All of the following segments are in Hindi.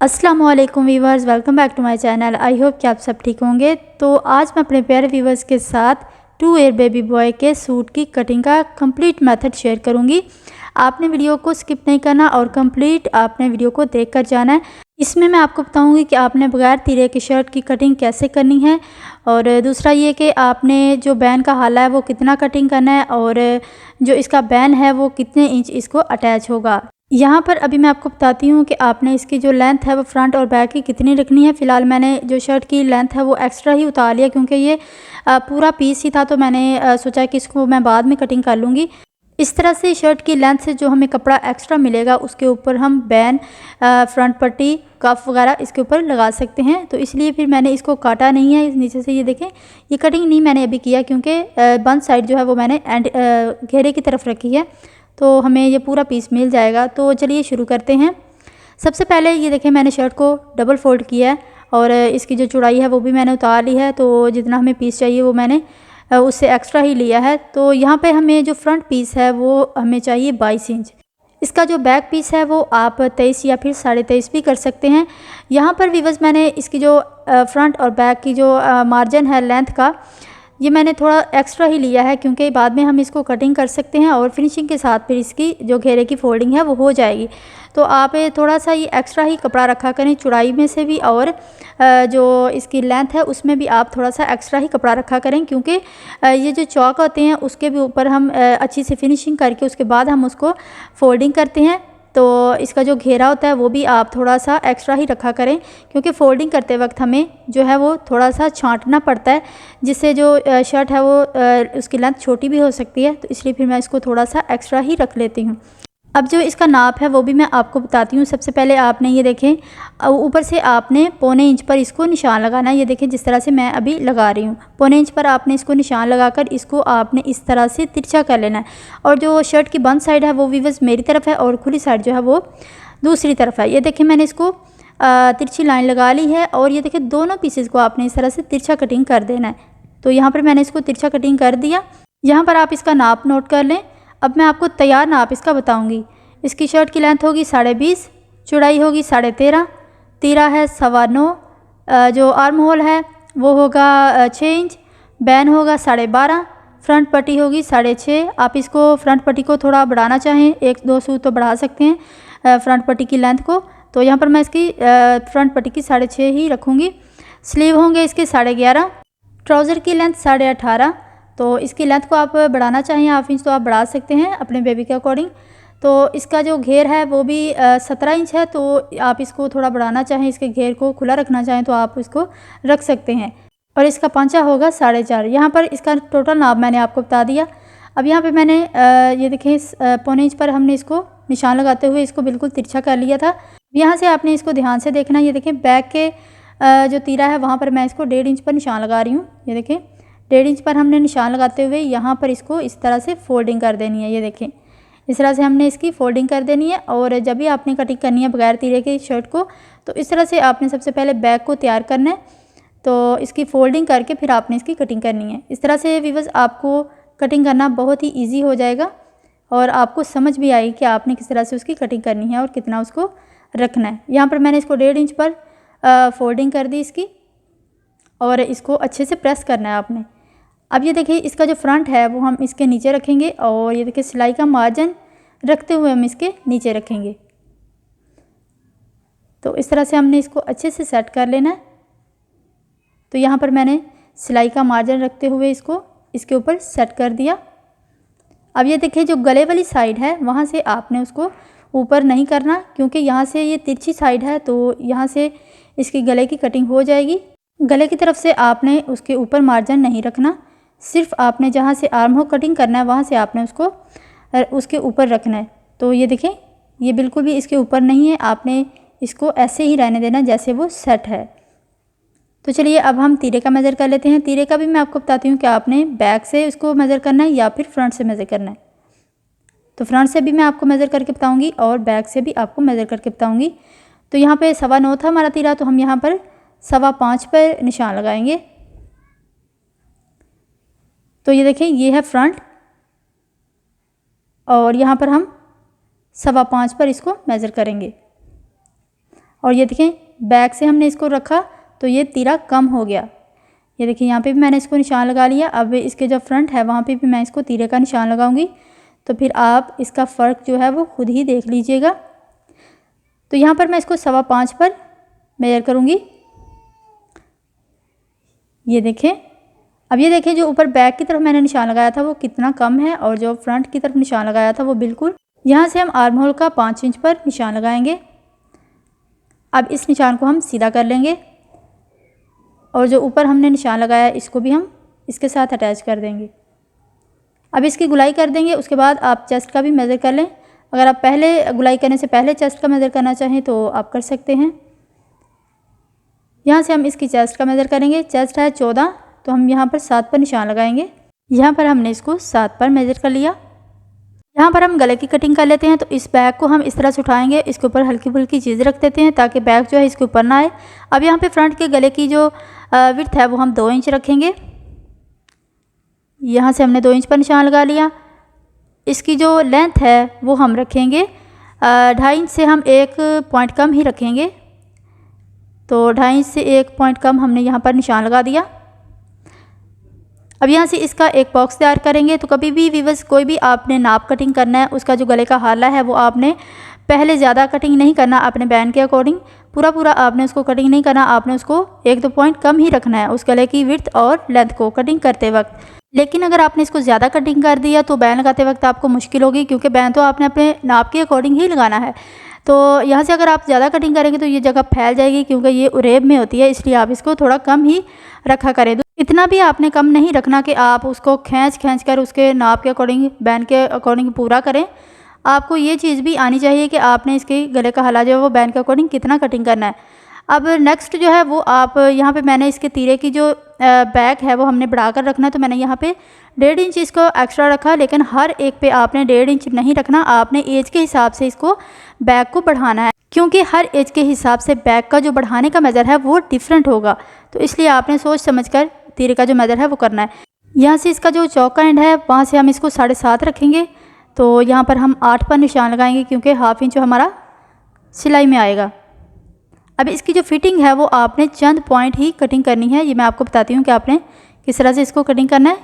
अस्सलामु अलैकुम viewers, welcome back to my channel. I hope कि आप सब ठीक होंगे। तो आज मैं अपने प्यारे वीवर्स के साथ 2 ईयर बेबी बॉय के सूट की कटिंग का कंप्लीट मेथड शेयर करूंगी। आपने वीडियो को स्किप नहीं करना और कंप्लीट आपने वीडियो को देखकर जाना है। इसमें मैं आपको बताऊंगी कि आपने बगैर तीरे की शर्ट की कटिंग कैसे करनी है, और दूसरा ये कि आपने जो बैन का हाला है वो कितना कटिंग करना है, और जो इसका बैन है वो कितने इंच इसको अटैच होगा। यहाँ पर अभी मैं आपको बताती हूँ कि आपने इसकी जो लेंथ है वो फ्रंट और बैक की कितनी रखनी है। फ़िलहाल मैंने जो शर्ट की लेंथ है वो एक्स्ट्रा ही उतार लिया, क्योंकि ये पूरा पीस ही था, तो मैंने सोचा कि इसको मैं बाद में कटिंग कर लूँगी। इस तरह से शर्ट की लेंथ से जो हमें कपड़ा एक्स्ट्रा मिलेगा उसके ऊपर हम बैन, फ्रंट पट्टी, कफ वगैरह इसके ऊपर लगा सकते हैं। तो इसलिए फिर मैंने इसको काटा नहीं है। नीचे से ये देखें, ये कटिंग नहीं मैंने अभी किया, क्योंकि बंद साइड जो है वो मैंने एंड घेरे की तरफ रखी है, तो हमें ये पूरा पीस मिल जाएगा। तो चलिए शुरू करते हैं। सबसे पहले ये देखें, मैंने शर्ट को डबल फोल्ड किया है और इसकी जो चौड़ाई है वो भी मैंने उतार ली है। तो जितना हमें पीस चाहिए वो मैंने उससे एक्स्ट्रा ही लिया है। तो यहाँ पे हमें जो फ्रंट पीस है वो हमें चाहिए 22 इंच। इसका जो बैक पीस है वो आप 23 या फिर 23.5 भी कर सकते हैं। यहाँ पर व्यूअर्स मैंने इसकी जो फ्रंट और बैक की जो मार्जिन है लेंथ का, ये मैंने थोड़ा एक्स्ट्रा ही लिया है, क्योंकि बाद में हम इसको कटिंग कर सकते हैं और फिनिशिंग के साथ फिर इसकी जो घेरे की फोल्डिंग है वो हो जाएगी। तो आप थोड़ा सा ये एक्स्ट्रा ही कपड़ा रखा करें चौड़ाई में से भी, और जो इसकी लेंथ है उसमें भी आप थोड़ा सा एक्स्ट्रा ही कपड़ा रखा करें, क्योंकि ये जो चौक होते हैं उसके भी ऊपर हम अच्छी सी फिनिशिंग करके उसके बाद हम उसको फोल्डिंग करते हैं। तो इसका जो घेरा होता है वो भी आप थोड़ा सा एक्स्ट्रा ही रखा करें, क्योंकि फोल्डिंग करते वक्त हमें जो है वो थोड़ा सा छांटना पड़ता है, जिससे जो शर्ट है वो उसकी लेंथ छोटी भी हो सकती है। तो इसलिए फिर मैं इसको थोड़ा सा एक्स्ट्रा ही रख लेती हूँ। अब जो इसका नाप है वो भी मैं आपको बताती हूँ। सबसे पहले आपने ये देखें, ऊपर से आपने 1.25 इंच पर इसको निशान लगाना है। ये देखें जिस तरह से मैं अभी लगा रही हूँ, 1.25 इंच पर आपने इसको निशान लगाकर इसको आपने इस तरह से तिरछा कर लेना है। और जो शर्ट की बंद साइड है वो व्यूअर्स मेरी तरफ है और खुली साइड जो है वो दूसरी तरफ है। ये देखें मैंने इसको तिरछी लाइन लगा ली है, और ये देखें दोनों पीसेस को आपने इस तरह से तिरछा कटिंग कर देना है। तो यहाँ पर मैंने इसको तिरछा कटिंग कर दिया। यहाँ पर आप इसका नाप नोट कर लें। अब मैं आपको तैयार नाप इसका बताऊंगी। इसकी शर्ट की लेंथ होगी 20.5, चौड़ाई होगी 13.5, तीरा है 9.25, जो आर्म होल है वो होगा 6 इंच, बैन होगा 12.5, फ्रंट पट्टी होगी 6.5। आप इसको फ्रंट पट्टी को थोड़ा बढ़ाना चाहें 1-2 सूत तो बढ़ा सकते हैं फ्रंट पट्टी की लेंथ को। तो यहाँ पर मैं इसकी फ्रंट पट्टी की 6.5 ही रखूँगी। स्लीव होंगे इसके 11.5, ट्राउज़र की लेंथ 18.5। तो इसकी लेंथ को आप बढ़ाना चाहें हाफ इंच तो आप बढ़ा सकते हैं अपने बेबी के अकॉर्डिंग। तो इसका जो घेर है वो भी 17 इंच है, तो आप इसको थोड़ा बढ़ाना चाहें, इसके घेर को खुला रखना चाहें तो आप इसको रख सकते हैं। और इसका पांचा होगा 4.5। यहाँ पर इसका टोटल नाप मैंने आपको बता दिया। अब यहाँ पे मैंने ये देखें 1.25 इंच पर हमने इसको निशान लगाते हुए इसको बिल्कुल तिरछा कर लिया था। यहाँ से आपने इसको ध्यान से देखना। ये देखें बैक के जो तीरा है वहाँ पर मैं इसको 1.5 इंच पर निशान लगा रही हूँ। ये देखें 1.5 इंच पर हमने निशान लगाते हुए यहाँ पर इसको इस तरह से फोल्डिंग कर देनी है। ये देखें इस तरह से हमने इसकी फोल्डिंग कर देनी है। और जब भी आपने कटिंग करनी है बगैर तीरे की शर्ट को, तो इस तरह से आपने सबसे पहले बैक को तैयार करना है, तो इसकी फोल्डिंग करके फिर आपने इसकी कटिंग करनी है। इस तरह से व्यूअर्स आपको कटिंग करना बहुत ही ईजी हो जाएगा, और आपको समझ भी आएगी कि आपने किस तरह से उसकी कटिंग करनी है और कितना उसको रखना है। यहाँ पर मैंने इसको 1.5 इंच पर फोल्डिंग कर दी इसकी, और इसको अच्छे से प्रेस करना है आपने। अब ये देखिए इसका जो फ्रंट है वो हम इसके नीचे रखेंगे, और ये देखिए सिलाई का मार्जिन रखते हुए हम इसके नीचे रखेंगे। तो इस तरह से हमने इसको अच्छे से सेट कर लेना है। तो यहाँ पर मैंने सिलाई का मार्जिन रखते हुए इसको इसके ऊपर सेट कर दिया। अब ये देखिए जो गले वाली साइड है वहाँ से आपने उसको ऊपर नहीं करना, क्योंकि यहाँ से ये तिरछी साइड है, तो यहाँ से इसकी गले की कटिंग हो जाएगी। गले की तरफ से आपने उसके ऊपर मार्जिन नहीं रखना, सिर्फ आपने जहाँ से आर्म होल कटिंग करना है वहाँ से आपने उसको उसके ऊपर रखना है। तो ये देखें ये बिल्कुल भी इसके ऊपर नहीं है, आपने इसको ऐसे ही रहने देना जैसे वो सेट है। तो चलिए अब हम तीरे का मेज़र कर लेते हैं। तीरे का भी मैं आपको बताती हूँ कि आपने बैक से इसको मेज़र करना है या फिर फ्रंट से मेज़र करना है। तो फ्रंट से भी मैं आपको मेज़र करके बताऊँगी और बैक से भी आपको मेज़र करके बताऊँगी। तो यहाँ पे 9.25 था हमारा तीरा, तो हम यहाँ पर 5.25 पर निशान लगाएंगे। तो ये देखें ये है फ्रंट, और यहाँ पर हम 5.25 पर इसको मेज़र करेंगे। और ये देखें बैक से हमने इसको रखा तो ये तीरा कम हो गया। ये देखिए यहाँ पे भी मैंने इसको निशान लगा लिया। अब इसके जो फ्रंट है वहाँ पे भी मैं इसको तीरे का निशान लगाऊंगी, तो फिर आप इसका फ़र्क जो है वो खुद ही देख लीजिएगा। तो यहाँ पर मैं इसको 5.25 पर मेजर करूँगी। ये देखें, अब ये देखें जो ऊपर बैक की तरफ मैंने निशान लगाया था वो कितना कम है और जो फ्रंट की तरफ निशान लगाया था वो बिल्कुल। यहाँ से हम आर्म होल का 5 इंच पर निशान लगाएंगे। अब इस निशान को हम सीधा कर लेंगे और जो ऊपर हमने निशान लगाया इसको भी हम इसके साथ अटैच कर देंगे। अब इसकी गुलाई कर देंगे। उसके बाद आप चेस्ट का भी मेज़र कर लें। अगर आप पहले गुलाई करने से पहले चेस्ट का मेज़र करना चाहें तो आप कर सकते हैं। यहाँ से हम इसकी चेस्ट का मेज़र करेंगे। चेस्ट है 14, तो हम यहाँ पर 7 पर निशान लगाएंगे। यहाँ पर हमने इसको 7 पर मेज़र कर लिया। यहाँ पर हम गले की कटिंग कर लेते हैं। तो इस बैग को हम इस तरह से उठाएंगे, इसके ऊपर हल्की फुल्की चीज़ रख देते हैं ताकि बैग जो है इसके ऊपर ना आए। अब यहाँ पे फ्रंट के गले की जो विड्थ है वो हम 2 इंच रखेंगे। यहाँ से हमने 2 इंच पर निशान लगा लिया। इसकी जो लेंथ है वो हम रखेंगे 2.5 इंच से हम 1 पॉइंट कम ही रखेंगे। तो 2.5 इंच से 1 पॉइंट कम हमने यहाँ पर निशान लगा दिया। अब यहाँ से इसका एक बॉक्स तैयार करेंगे। तो कभी भी व्यूअर्स कोई भी आपने नाप कटिंग करना है, उसका जो गले का हाला है वो आपने पहले ज़्यादा कटिंग नहीं करना अपने बैंड के अकॉर्डिंग। पूरा आपने उसको कटिंग नहीं करना, आपने उसको 1-2 पॉइंट कम ही रखना है उस गले की विड्थ और लेंथ को कटिंग करते वक्त। लेकिन अगर आपने इसको ज़्यादा कटिंग कर दिया तो बैन लगाते वक्त आपको मुश्किल होगी, क्योंकि बैन तो आपने अपने नाप के अकॉर्डिंग ही लगाना है। तो यहाँ से अगर आप ज़्यादा कटिंग करेंगे तो ये जगह फैल जाएगी, क्योंकि ये उरेब में होती है, इसलिए आप इसको थोड़ा कम ही रखा करें। इतना भी आपने कम नहीं रखना कि आप उसको खींच कर उसके नाप के अकॉर्डिंग बैन के अकॉर्डिंग पूरा करें। आपको ये चीज़ भी आनी चाहिए कि आपने इसके गले का हला जो है वो बैन के अकॉर्डिंग कितना कटिंग करना है। अब नेक्स्ट जो है वो आप यहाँ पे मैंने इसके तीरे की जो बैक है वो हमने बढ़ा कर रखना है। तो मैंने यहाँ पे 1.5 इंच इसको एक्स्ट्रा रखा, लेकिन हर एक पे आपने 1.5 इंच नहीं रखना, आपने एज के हिसाब से इसको बैक को बढ़ाना है, क्योंकि हर एज के हिसाब से बैक का जो बढ़ाने का मेज़र है वो डिफरेंट होगा। तो इसलिए आपने सोच समझ कर तीरे का जो मेज़र है वो करना है। यहाँ से इसका जो चौक का एंड है वहाँ से हम इसको 7.5 रखेंगे। तो यहाँ पर हम 8 पर निशान लगाएंगे, क्योंकि हाफ इंच जो हमारा सिलाई में आएगा। अब इसकी जो फिटिंग है वो आपने चंद पॉइंट ही कटिंग करनी है। ये मैं आपको बताती हूँ कि आपने किस तरह से इसको कटिंग करना है।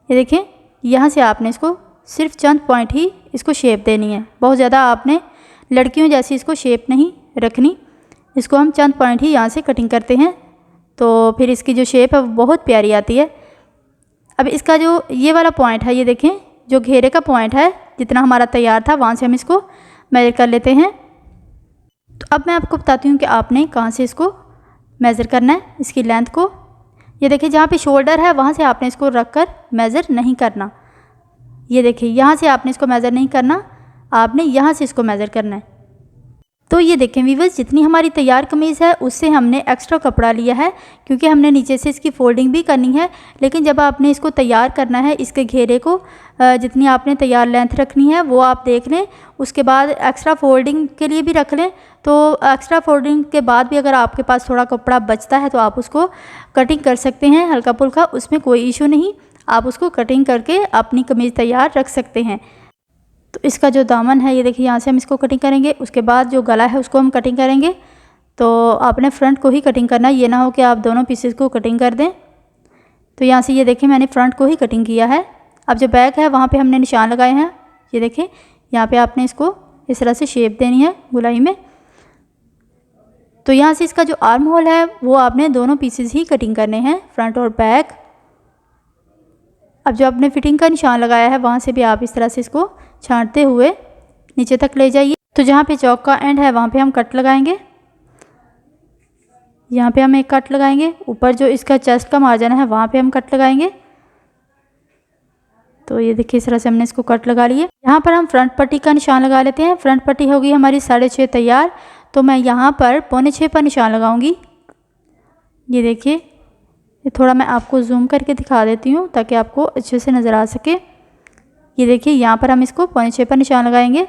ये देखें, यहाँ से आपने इसको सिर्फ चंद पॉइंट ही इसको शेप देनी है। बहुत ज़्यादा आपने लड़कियों जैसी इसको शेप नहीं रखनी, इसको हम चंद पॉइंट ही यहाँ से कटिंग करते हैं, तो फिर इसकी जो शेप है वो बहुत प्यारी आती है। अब इसका जो ये वाला पॉइंट है, ये देखें जो घेरे का पॉइंट है, जितना हमारा तैयार था वहाँ से हम इसको मेज़र कर लेते हैं। तो अब मैं आपको बताती हूँ कि आपने कहाँ से इसको मेज़र करना है इसकी लेंथ को। ये देखिए जहाँ पे शोल्डर है वहाँ से आपने इसको रख कर मेज़र नहीं करना। ये देखिए यहाँ से आपने इसको मेज़र नहीं करना, आपने यहाँ से इसको मेज़र करना है। तो ये देखें व्यूअर्स, जितनी हमारी तैयार कमीज़ है उससे हमने एक्स्ट्रा कपड़ा लिया है, क्योंकि हमने नीचे से इसकी फोल्डिंग भी करनी है। लेकिन जब आपने इसको तैयार करना है, इसके घेरे को जितनी आपने तैयार लेंथ रखनी है वो आप देख लें। उसके बाद एक्स्ट्रा फोल्डिंग के लिए भी रख लें। तो एक्स्ट्रा फोल्डिंग के बाद भी अगर आपके पास थोड़ा कपड़ा बचता है तो आप उसको कटिंग कर सकते हैं हल्का फुल्का, उसमें कोई इशू नहीं। आप उसको कटिंग करके अपनी कमीज़ तैयार रख सकते हैं। तो इसका जो दामन है ये देखिए, यहाँ से हम इसको कटिंग करेंगे। उसके बाद जो गला है उसको हम कटिंग करेंगे। तो आपने फ्रंट को ही कटिंग करना है, ये ना हो कि आप दोनों पीसेस को कटिंग कर दें। तो यहाँ से ये देखिए मैंने फ्रंट को ही कटिंग किया है। अब जो बैक है वहाँ पे हमने निशान लगाए हैं। ये देखिए यहाँ पे आपने इसको इस तरह से शेप देनी है गुलाई में। तो यहाँ से इसका जो आर्म होल है वो आपने दोनों पीसेस ही कटिंग करने हैं, फ्रंट और बैक। अब जो आपने फिटिंग का निशान लगाया है वहाँ से भी आप इस तरह से इसको छांटते हुए नीचे तक ले जाइए। तो जहाँ पे चौक का एंड है वहाँ पे हम कट लगाएंगे। यहाँ पे हम एक कट लगाएंगे। ऊपर जो इसका चेस्ट का मार्जिन है वहाँ पे हम कट लगाएंगे। तो ये देखिए इस तरह से हमने इसको कट लगा लिए। यहाँ पर हम फ्रंट पट्टी का निशान लगा लेते हैं। फ्रंट पट्टी होगी हमारी 6.5 तैयार। तो मैं यहाँ पर 6.25 पर निशान लगाऊंगी। ये देखिए, ये थोड़ा मैं आपको जूम करके दिखा देती हूँ ताकि आपको अच्छे से नज़र आ सके। ये देखिए यहाँ पर हम इसको 6.25 पर निशान लगाएंगे।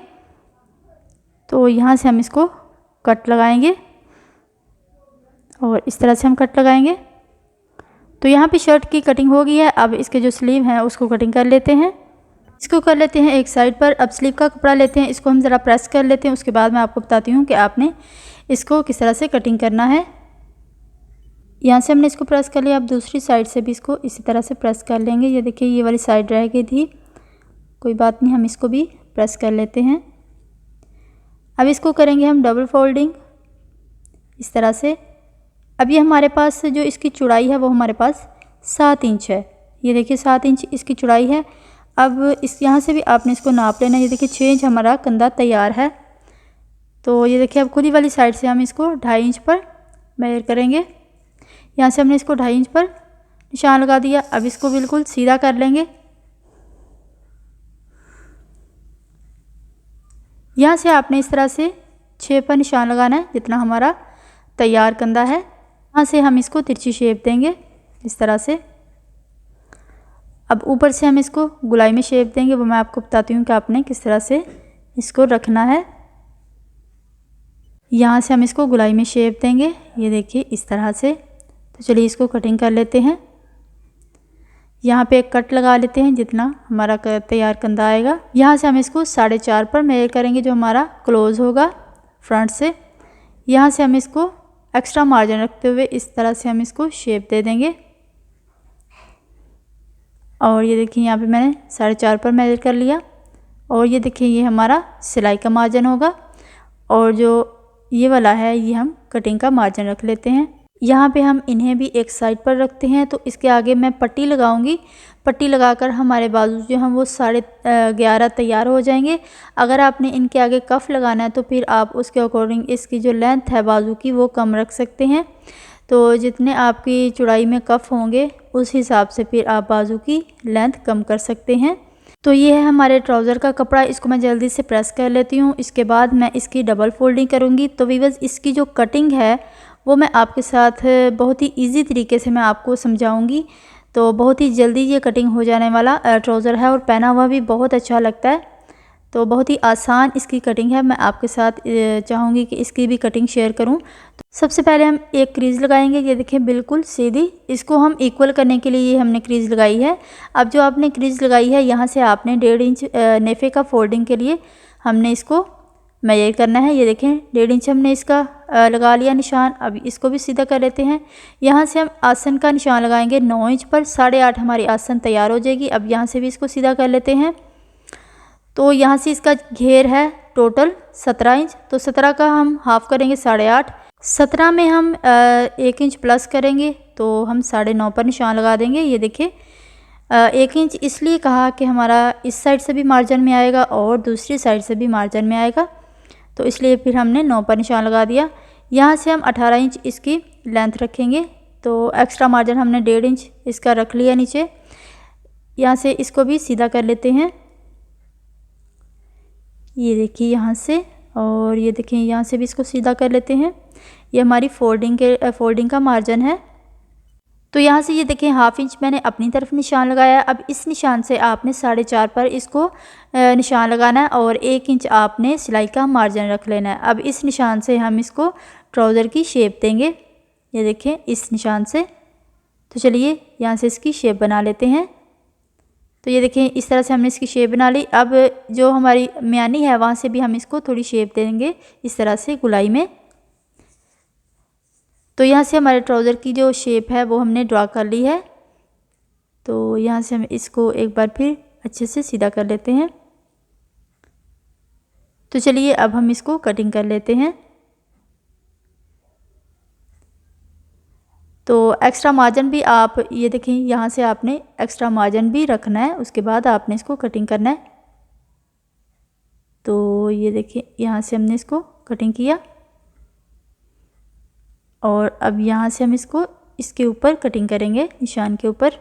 तो यहाँ से हम इसको कट लगाएंगे और इस तरह से हम कट लगाएंगे। तो यहाँ पे शर्ट की कटिंग हो गई है। अब इसके जो स्लीव हैं उसको कटिंग कर लेते हैं। इसको कर लेते हैं एक साइड पर। अब स्लीव का कपड़ा लेते हैं, इसको हम ज़रा प्रेस कर लेते हैं। उसके बाद मैं आपको बताती हूँ कि आपने इसको किस तरह से कटिंग करना है। यहाँ से हमने इसको प्रेस कर लिया। अब दूसरी साइड से भी इसको इसी तरह से प्रेस कर लेंगे। ये देखिए ये वाली साइड रह गई थी, कोई बात नहीं, हम इसको भी प्रेस कर लेते हैं। अब इसको करेंगे हम डबल फोल्डिंग इस तरह से। अब ये हमारे पास जो इसकी चौड़ाई है वो हमारे पास 7 इंच है। ये देखिए 7 इंच इसकी चौड़ाई है। अब इस यहाँ से भी आपने इसको नाप लेना है। ये देखिए 6 इंच हमारा कंधा तैयार है। तो ये देखिए अब खुली वाली साइड से हम इसको 2.5 इंच पर मेजर करेंगे। यहाँ से हमने इसको 2.5 इंच पर निशान लगा दिया। अब इसको बिल्कुल सीधा कर लेंगे। यहाँ से आपने इस तरह से 6 पर निशान लगाना है जितना हमारा तैयार कंधा है। यहाँ से हम इसको तिरछी शेप देंगे इस तरह से। अब ऊपर से हम इसको गुलाई में शेप देंगे, वो मैं आपको बताती हूँ कि आपने किस तरह से इसको रखना है। यहाँ से हम इसको गुलाई में शेप देंगे, ये देखिए इस तरह से। तो चलिए इसको कटिंग कर लेते हैं। यहाँ पे एक कट लगा लेते हैं जितना हमारा तैयार कंधा आएगा। यहाँ से हम इसको 4.5 पर मेजर करेंगे जो हमारा क्लोज होगा फ्रंट से। यहाँ से हम इसको एक्स्ट्रा मार्जिन रखते हुए इस तरह से हम इसको शेप दे देंगे। और ये देखिए यहाँ पे मैंने 4.5 पर मेजर कर लिया। और ये देखिए ये हमारा सिलाई का मार्जिन होगा, और जो ये वाला है ये हम कटिंग का मार्जिन रख लेते हैं। यहाँ पे हम इन्हें भी एक साइड पर रखते हैं। तो इसके आगे मैं पट्टी लगाऊंगी। पट्टी लगाकर हमारे बाजू जो हम वो 11.5 तैयार हो जाएंगे। अगर आपने इनके आगे कफ लगाना है तो फिर आप उसके अकॉर्डिंग इसकी जो लेंथ है बाजू की वो कम रख सकते हैं। तो जितने आपकी चौड़ाई में कफ होंगे उस हिसाब से फिर आप बाजू की लेंथ कम कर सकते हैं। तो ये है हमारे ट्राउज़र का कपड़ा। इसको मैं जल्दी से प्रेस कर लेती हूँ। इसके बाद मैं इसकी डबल फोल्डिंग करूँगी। तो वीवर्स इसकी जो कटिंग है वो मैं आपके साथ बहुत ही इजी तरीके से मैं आपको समझाऊंगी। तो बहुत ही जल्दी ये कटिंग हो जाने वाला ट्राउज़र है और पहना हुआ भी बहुत अच्छा लगता है। तो बहुत ही आसान इसकी कटिंग है। मैं आपके साथ चाहूँगी कि इसकी भी कटिंग शेयर करूँ। तो सबसे पहले हम एक क्रीज़ लगाएंगे। ये देखें बिल्कुल सीधी। इसको हम इक्वल करने के लिए ये हमने क्रीज़ लगाई है। अब जो आपने क्रीज़ लगाई है यहाँ से आपने 1.5 इंच नेफे का फोल्डिंग के लिए हमने इसको मेजर करना है। ये देखें 1.5 इंच हमने इसका लगा लिया निशान। अब इसको भी सीधा कर लेते हैं। यहाँ से हम आसन का निशान लगाएंगे 9 इंच पर। 8.5 हमारी आसन तैयार हो जाएगी। अब यहाँ से भी इसको सीधा कर लेते हैं। तो यहाँ से इसका घेर है टोटल 17 इंच। तो 17 का हम हाफ करेंगे 8.5। 17 में हम 1 इंच प्लस करेंगे तो हम 9.5 पर निशान लगा देंगे। ये देखिए 1 इंच इसलिए कहा कि हमारा इस साइड से भी मार्जिन में आएगा और दूसरी साइड से भी मार्जिन में आएगा, तो इसलिए फिर हमने 9 पर निशान लगा दिया। यहाँ से हम 18 इंच इसकी लेंथ रखेंगे। तो एक्स्ट्रा मार्जिन हमने 1.5 इंच इसका रख लिया नीचे। यहाँ से इसको भी सीधा कर लेते हैं। ये देखिए यहाँ से, और ये देखिए यहाँ से भी इसको सीधा कर लेते हैं। ये हमारी फोल्डिंग का मार्जिन है। तो यहाँ से ये देखें 1/2 इंच मैंने अपनी तरफ निशान लगाया। अब इस निशान से आपने 4.5 पर इसको निशान लगाना है और 1 इंच आपने सिलाई का मार्जिन रख लेना है। अब इस निशान से हम इसको ट्राउज़र की शेप देंगे। ये देखें इस निशान से। तो चलिए यहाँ से इसकी शेप बना लेते हैं। तो ये देखें इस तरह से हमने इसकी शेप बना ली। अब जो हमारी म्यानी है वहाँ से भी हम इसको थोड़ी शेप देंगे इस तरह से गुलाई में। तो यहाँ से हमारे ट्राउज़र की जो शेप है वो हमने ड्रा कर ली है। तो यहाँ से हम इसको एक बार फिर अच्छे से सीधा कर लेते हैं। तो चलिए अब हम इसको कटिंग कर लेते हैं। तो एक्स्ट्रा मार्जिन भी आप ये देखें यहाँ से आपने एक्स्ट्रा मार्जिन भी रखना है, उसके बाद आपने इसको कटिंग करना है। तो ये देखिए यहाँ से हमने इसको कटिंग किया और अब यहाँ से हम इसको इसके ऊपर कटिंग करेंगे निशान के ऊपर,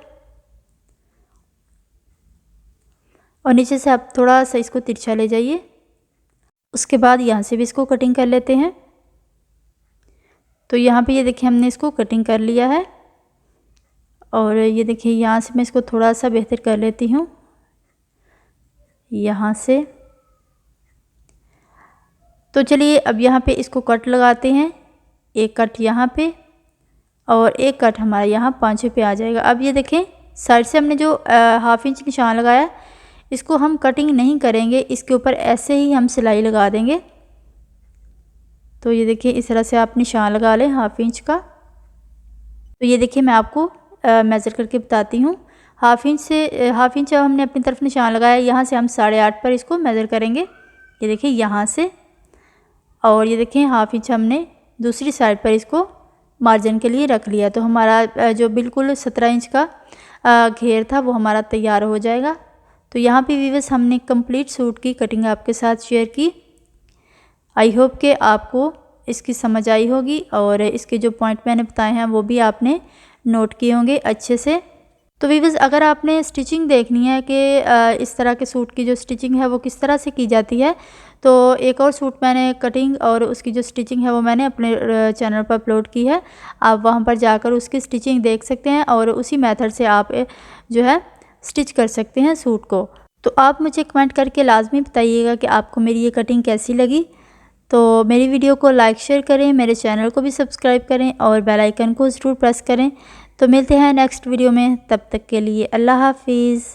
और नीचे से आप थोड़ा सा इसको तिरछा ले जाइए। उसके बाद यहाँ से भी इसको कटिंग कर लेते हैं। तो यहाँ पे ये देखिए हमने इसको कटिंग कर लिया है और ये देखिए यहाँ से मैं इसको थोड़ा सा बेहतर कर लेती हूँ यहाँ से। तो चलिए अब यहाँ पे इसको कट लगाते हैं। एक कट यहाँ पे और एक कट हमारा यहाँ 5 पे आ जाएगा। अब ये देखें साइड से हमने जो 1/2 इंच निशान लगाया, इसको हम कटिंग नहीं करेंगे, इसके ऊपर ऐसे ही हम सिलाई लगा देंगे। तो ये देखिए इस तरह से आप निशान लगा लें 1/2 इंच का। तो ये देखिए मैं आपको मेज़र करके बताती हूँ। 1/2 इंच से 1/2 इंच हमने अपनी तरफ निशान लगाया, यहाँ से हम 8.5 पर इसको मेज़र करेंगे। ये देखिए यहाँ से, और ये देखिए 1/2 इंच हमने दूसरी साइड पर इसको मार्जिन के लिए रख लिया। तो हमारा जो बिल्कुल 17 इंच का घेर था वो हमारा तैयार हो जाएगा। तो यहाँ पे व्यूअर्स हमने कंप्लीट सूट की कटिंग आपके साथ शेयर की। आई होप कि आपको इसकी समझ आई होगी और इसके जो पॉइंट मैंने बताए हैं वो भी आपने नोट किए होंगे अच्छे से। तो व्यूअर्स अगर आपने स्टिचिंग देखनी है कि इस तरह के सूट की जो स्टिचिंग है वो किस तरह से की जाती है, तो एक और सूट मैंने कटिंग और उसकी जो स्टिचिंग है वो मैंने अपने चैनल पर अपलोड की है। आप वहां पर जाकर उसकी स्टिचिंग देख सकते हैं और उसी मेथड से आप जो है स्टिच कर सकते हैं सूट को। तो आप मुझे कमेंट करके लाजमी बताइएगा कि आपको मेरी ये कटिंग कैसी लगी। तो मेरी वीडियो को लाइक शेयर करें, मेरे चैनल को भी सब्सक्राइब करें और बेल आइकन को ज़रूर प्रेस करें। तो मिलते हैं नेक्स्ट वीडियो में, तब तक के लिए अल्लाह हाफिज़।